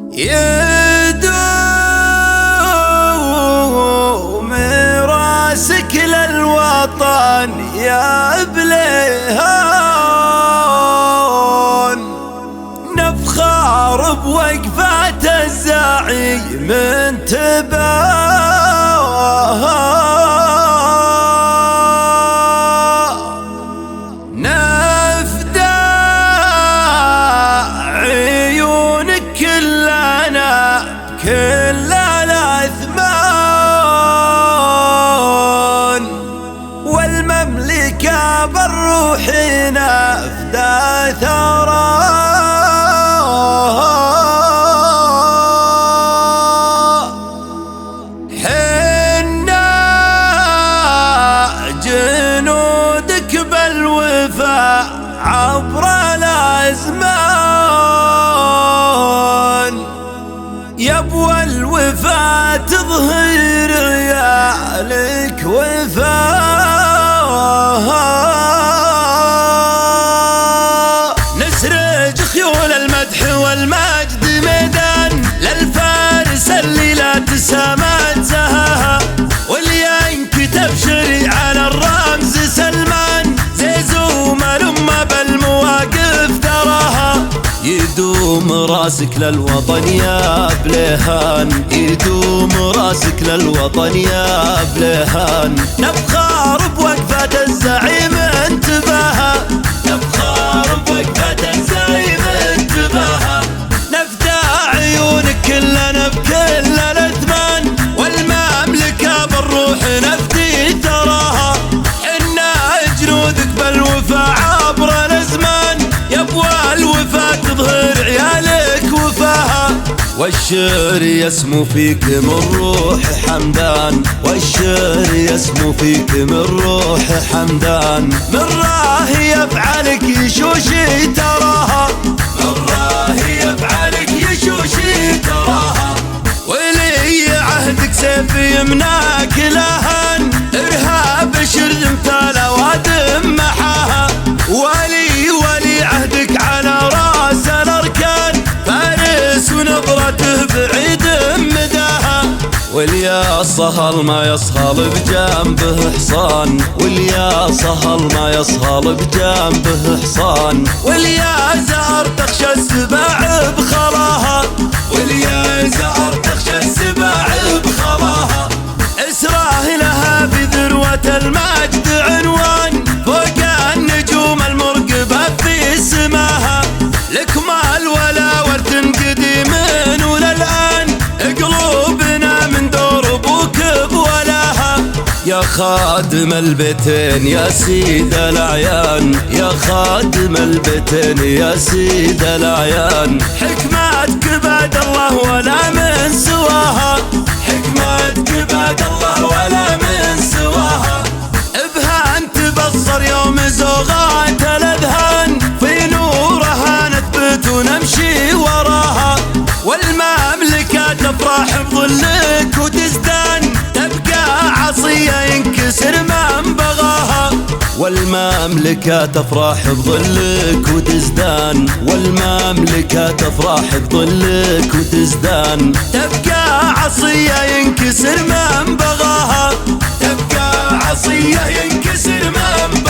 يدوم راسك للوطن يا بليهان، نفخر بوقفات الزعيم انتباه، نفدى عيونك كلنا كل الأثمان، والمملكة بالروح نفدى ثراها، حنا جنودك بالوفاء عبر الأزمان، يبوى الوفاء تظهر ريالك وفاء، نسرج خيول المدح والمجد ميدان للفارس اللي لا تسامى زهاها، واللي ينكتب شريعة للرمز سلمان زيزوم الأمة بالمواقف تراها، يدوم راسك للوطن يا بليهان، يدوم راسك للوطن يا بليهان، نفخر بوقفات الزعيم انتباها، نفخر بوقفات الزعيم انتباها، نفدى عيونك كلنا بكل الأثمان، والمملكة بالروح نفدي تراها، حنا جنودك بالوفاء عبر الأزمان، يبوى الوفاء تظهر عيالك وفاها، والشعر يسمو فيك من روح حمدان، والشعر يسمو فيك من روح حمدان، من راهي يفعلك يشوشي تراها، من راهي يفعلك يشوشي تراها، ولي عهدك سيف يمناك لهان، إرهاب شرذ مثال وادم محاها، ولي عهدك على راس الأركان، فارس ونظرته بعيد مداها، واليا صهل ما يصهل بجنبه حصان، واليا صهل ما يصهل بجنبه حصان، واليا زهر تخشى السباع بخلاها، واليا زهر تخشى السباع بخلاها، اسراه لها بذروة المجد عنوان، فوق النجوم المرقبة في سماها، لك مال ولا ورث قديم وللآن، قلوبنا من دور ابوك بولاها، يا خادم البيتين يا سيد الأعيان، يا خادم البيتين يا سيد الأعيان، حكمتك بعد الله ولا من سواها، حكمتك بعد الله ولا من سواها، بها تبصر يوم زوغات الأذهان، في نورها نثبت ونمشي وراها، والمملكة تفرح بظلك وتزدان، تبقى عصية ينكسر من بغاها، والمملكة تفرح بظلك وتزدان، والمملكة تفرح بظلك وتزدان، تبقى عصية ينكسر من بغاها، تبقى عصية ينكسر من